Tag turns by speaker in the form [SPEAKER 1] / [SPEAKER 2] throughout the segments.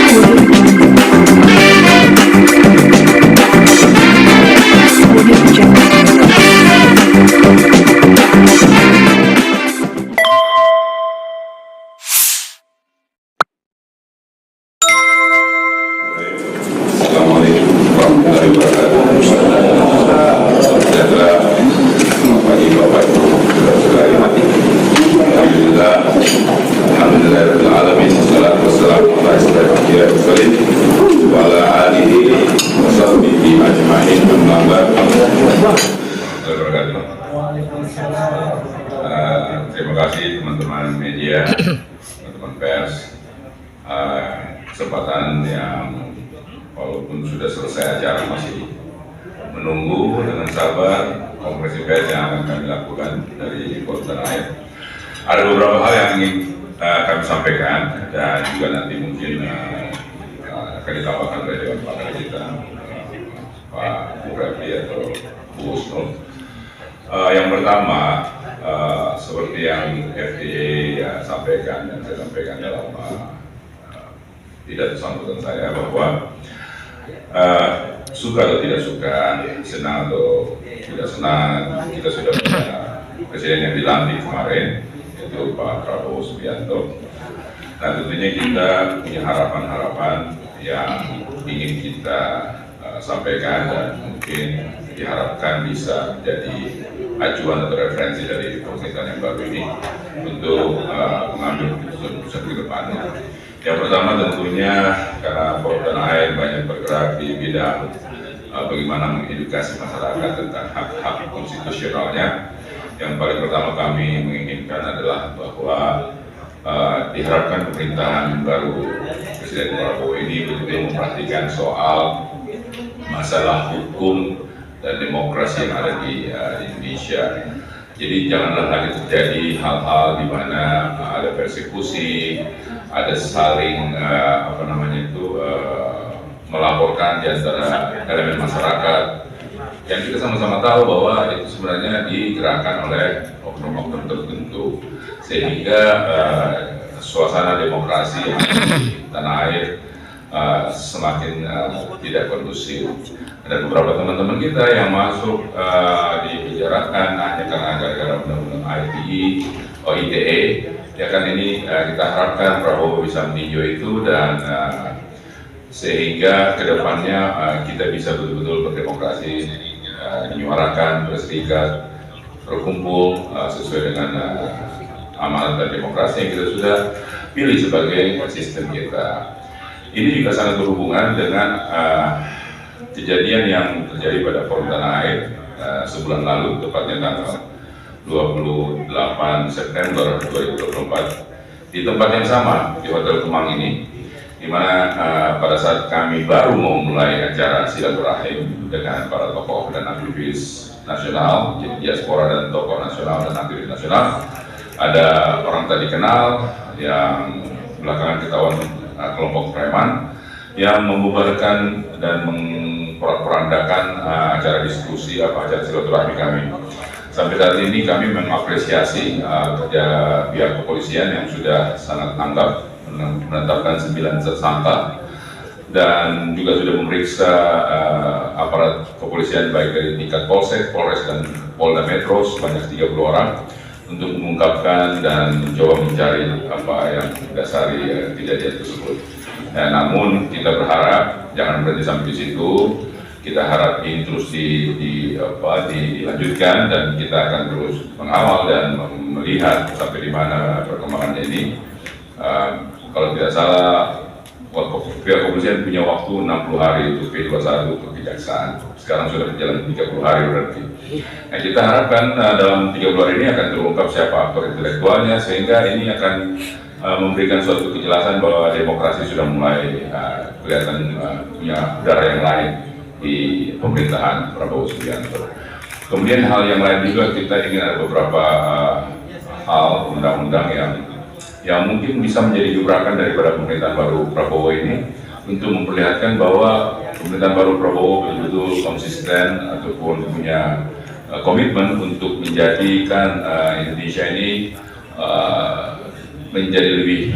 [SPEAKER 1] Assalamualaikum warahmatullahi wabarakatuh. Sejahtera bagi Bapak Ibu saudara mati. Alhamdulillah, alhamdulillah alamin. Wassalatu wassalamu ala asyrofil anbiya'i wal mursalin wa ala alihi wa sahbihi ajma'in. Amma ba'du. Terima kasih teman-teman media, teman-teman pers, kesempatan yang walaupun sudah selesai acara masih menunggu dengan sabar konferensi pers yang akan kami lakukan dari Kota Tanah Air. Ada beberapa hal yang ingin kami sampaikan dan juga nanti mungkin akan ditambahkan oleh Dewan Pakar kita, Pak Bu Refli atau Bu Husnul. Yang pertama, seperti yang FDA sampaikan dan saya sampaikan dalam pidato sambutan saya bahwa suka atau tidak suka, senang atau tidak senang, kita sudah punya presiden yang dilantik kemarin, yaitu Pak Prabowo Subianto. Nah, tentunya kita punya harapan-harapan yang ingin kita sampaikan dan mungkin diharapkan bisa jadi acuan atau referensi dari pemerintahan yang baru ini untuk mengambil keputusan ke depannya. Yang pertama tentunya karena Kota Tanah Air banyak bergerak di bidang bagaimana mengedukasi masyarakat tentang hak-hak konstitusionalnya. Yang paling pertama kami menginginkan adalah bahwa diharapkan pemerintahan baru Presiden Prabowo ini betul-betul memperhatikan soal masalah hukum dan demokrasi yang ada di Indonesia. Jadi janganlah lagi terjadi hal-hal di mana ada persekusi, ada saling melaporkan di antara elemen masyarakat yang kita sama-sama tahu bahwa itu sebenarnya digerakkan oleh oknum-oknum tertentu, sehingga suasana demokrasi yang di tanah air semakin tidak kondusif. Ada beberapa teman-teman kita yang masuk dipenjarakan hanya karena gara-gara undang-undang ITE. Ya kan, ini kita harapkan Prabowo bisa meninjau itu dan sehingga kedepannya kita bisa betul-betul berdemokrasi, menyuarakan, berserikat, berkumpul sesuai dengan amanat dan demokrasi yang kita sudah pilih sebagai sistem kita. Ini juga sangat berhubungan dengan kejadian yang terjadi pada Forum Tanah Air sebulan lalu, tepatnya tanggal 28 September 2024 di tempat yang sama, di Hotel Kemang ini, di mana pada saat kami baru mau mulai acara silaturahim dengan para tokoh dan aktivis nasional, jadi diaspora dan tokoh nasional dan aktivis nasional, ada orang tak dikenal yang belakangan ketahuan kelompok preman yang membubarkan dan memporak-porandakan acara diskusi acara silaturahmi kami. Sampai saat ini kami mengapresiasi kerja pihak kepolisian yang sudah sangat tanggap menetapkan 9 tersangka dan juga sudah memeriksa aparat kepolisian baik dari tingkat Polsek, Polres dan Polda Metro sebanyak 30 orang untuk mengungkapkan dan mencoba mencari apa yang mendasari kejadian tersebut. Nah, namun kita berharap jangan berhenti sampai di situ. Kita harap ini terus dilanjutkan dan kita akan terus mengawal dan melihat sampai di mana perkembangannya ini. Kalau tidak salah, pihak kepolisian punya waktu 60 hari untuk P21 untuk kejaksaan. Sekarang sudah berjalan 30 hari berarti. Nah, kita harapkan dalam 30 hari ini akan terungkap siapa aktor intelektualnya, sehingga ini akan memberikan suatu kejelasan bahwa demokrasi sudah mulai kelihatan punya udara yang lain di pemerintahan Prabowo Subianto. Kemudian hal yang lain juga, kita ingin ada beberapa hal undang-undang yang mungkin bisa menjadi gebrakan daripada pemerintahan baru Prabowo ini untuk memperlihatkan bahwa pemerintahan baru Prabowo betul-betul konsisten ataupun punya komitmen untuk menjadikan Indonesia ini menjadi lebih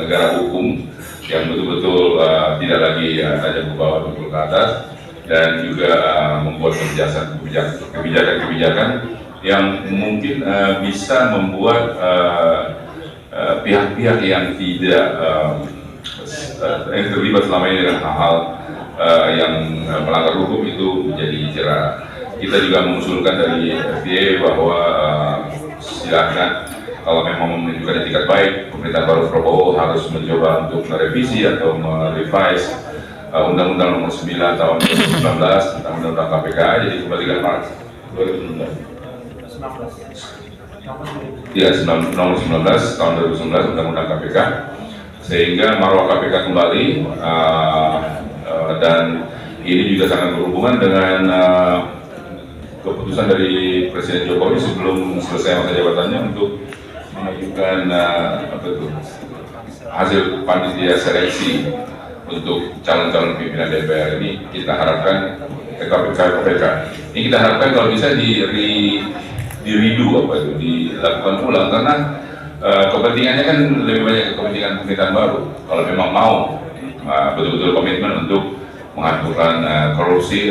[SPEAKER 1] negara hukum yang betul-betul tidak lagi tajam ke bawah, betul ke atas, dan juga membuat kebijakan-kebijakan yang mungkin bisa membuat pihak-pihak yang tidak yang terlibat selama ini dengan hal-hal yang melanggar hukum itu menjadi jerah. Kita juga mengusulkan dari FDA bahwa silakan kalau memang menunjukkan etikat baik, pemerintah baru Prabowo harus mencoba untuk merevisi atau merevise Undang-Undang Nomor 9 Tahun 2019 tentang Undang-Undang KPK, jadi kembalikan Maret 2019. Ya, Nomor 19 Tahun 2019 Undang-Undang KPK, sehingga marwah KPK kembali, dan ini juga sangat berhubungan dengan keputusan dari Presiden Jokowi sebelum selesai masa jabatannya untuk mengajukan hasil panitia seleksi untuk calon-calon pimpinan DPR. Ini kita harapkan KPK. Ini kita harapkan kalau bisa dilakukan ulang, karena kepentingannya kan lebih banyak kepentingan pemerintahan baru. Kalau memang mau betul-betul komitmen untuk menghapuskan korupsi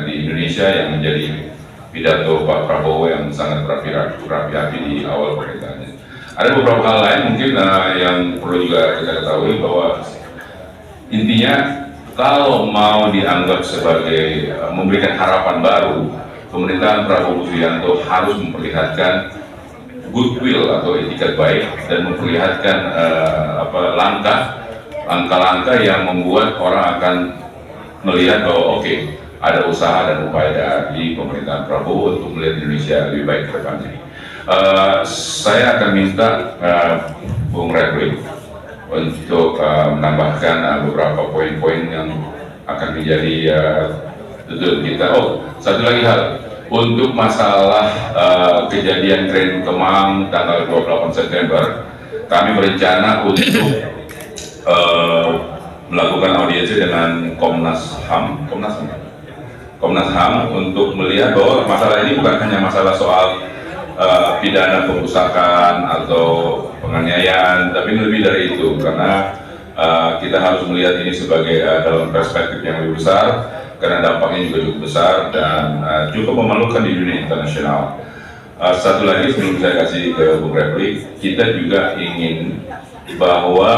[SPEAKER 1] di Indonesia, yang menjadi pidato Pak Prabowo yang sangat berapi-api di awal pemerintahannya. Ada beberapa hal lain mungkin yang perlu juga kita ketahui, bahwa intinya kalau mau dianggap sebagai memberikan harapan baru, pemerintahan Prabowo Subianto harus memperlihatkan goodwill atau etikat baik dan memperlihatkan langkah-langkah yang membuat orang akan melihat bahwa oke, ada usaha dan upaya di pemerintahan Prabowo untuk melihat Indonesia lebih baik ke depannya. Saya akan minta Bung Refli untuk menambahkan beberapa poin-poin yang akan menjadi tujuan kita. Oh, satu lagi hal, untuk masalah kejadian Tren Kemang tanggal 28 September, kami berencana untuk melakukan audiensi dengan Komnas HAM untuk melihat bahwa masalah ini bukan hanya masalah soal pidana pengusakan atau penganiayaan, tapi lebih dari itu, karena kita harus melihat ini sebagai dalam perspektif yang lebih besar, karena dampaknya juga cukup besar dan cukup memalukan di dunia internasional. Satu lagi sebelum saya kasih ke Bung Refli, kita juga ingin bahwa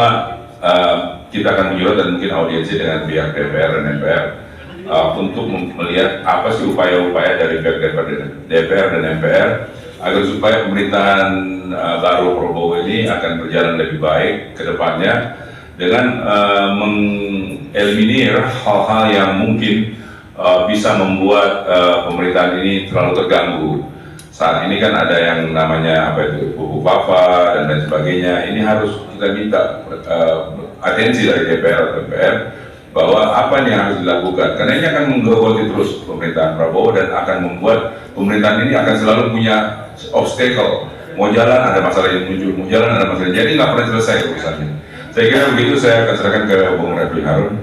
[SPEAKER 1] kita akan menyurat dan mungkin audiensi dengan pihak DPR dan MPR untuk melihat apa sih upaya-upaya dari pihak DPR dan MPR agar supaya pemerintahan baru Prabowo ini akan berjalan lebih baik ke depannya, dengan mengeliminir hal-hal yang mungkin bisa membuat pemerintahan ini terlalu terganggu. Saat ini kan ada yang namanya pupuk papa dan lain sebagainya. Ini harus kita minta atensi dari DPR atau MPR bahwa apa yang harus dilakukan, karena ini akan menggerogoti terus pemerintahan Prabowo dan akan membuat pemerintahan ini akan selalu punya obstacle. Mau jalan ada masalah yang muncul, mau jalan ada masalah, jadi nggak pernah selesai urusannya. Saya kira begitu, saya akan serahkan ke Bung Refli Harun.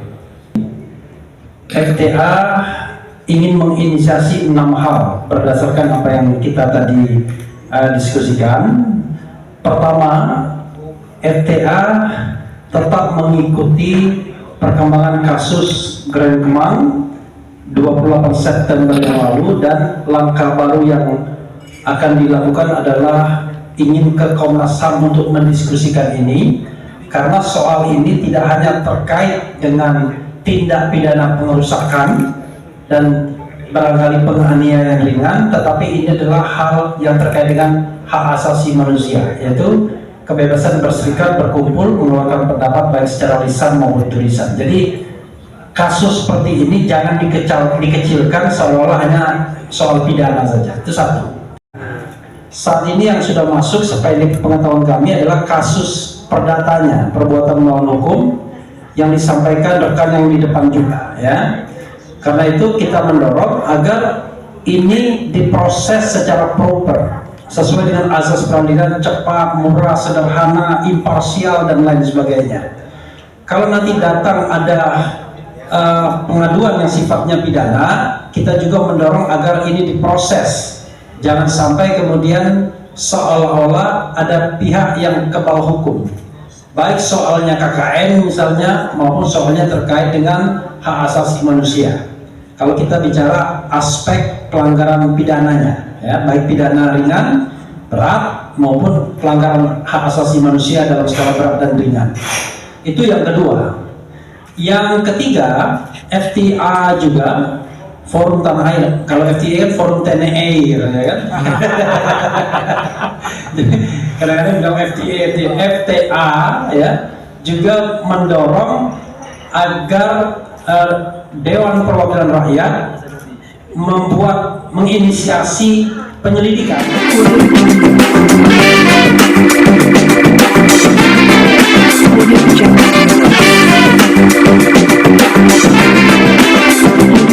[SPEAKER 2] FTA ingin menginisiasi 6 hal berdasarkan apa yang kita tadi diskusikan. Pertama, FTA tetap mengikuti perkembangan kasus Grand Kemang 28 September yang lalu, dan langkah baru yang akan dilakukan adalah ingin ke Komnas HAM untuk mendiskusikan ini, karena soal ini tidak hanya terkait dengan tindak pidana pengerusakan dan barangkali penganiayaan ringan, tetapi ini adalah hal yang terkait dengan hak asasi manusia, yaitu kebebasan berserikat, berkumpul, mengeluarkan pendapat baik secara lisan maupun tulisan. Jadi kasus seperti ini jangan dikecilkan seolah-olah hanya soal pidana saja. Itu satu. Saat ini yang sudah masuk sebagai pengetahuan kami adalah kasus perdatanya, perbuatan melawan hukum, yang disampaikan rekan yang di depan juga, ya. Karena itu kita mendorong agar ini diproses secara proper, sesuai dengan azas peradilan, cepat, murah, sederhana, imparsial, dan lain sebagainya. Kalau nanti datang ada pengaduan yang sifatnya pidana, kita juga mendorong agar ini diproses. Jangan sampai kemudian seolah-olah ada pihak yang kebal hukum. baik soalnya KKN misalnya maupun soalnya terkait dengan hak asasi manusia. Kalau kita bicara aspek pelanggaran pidananya, ya, baik pidana ringan, berat maupun pelanggaran hak asasi manusia dalam skala berat dan ringan. Itu yang kedua. Yang ketiga, FTA juga Forum Tanah Air. Kalau FTA kan Forum Tanah Air, ya kan? Kadang-kadang bilang FTA ya juga mendorong agar Dewan Perwakilan Rakyat menginisiasi penyelidikan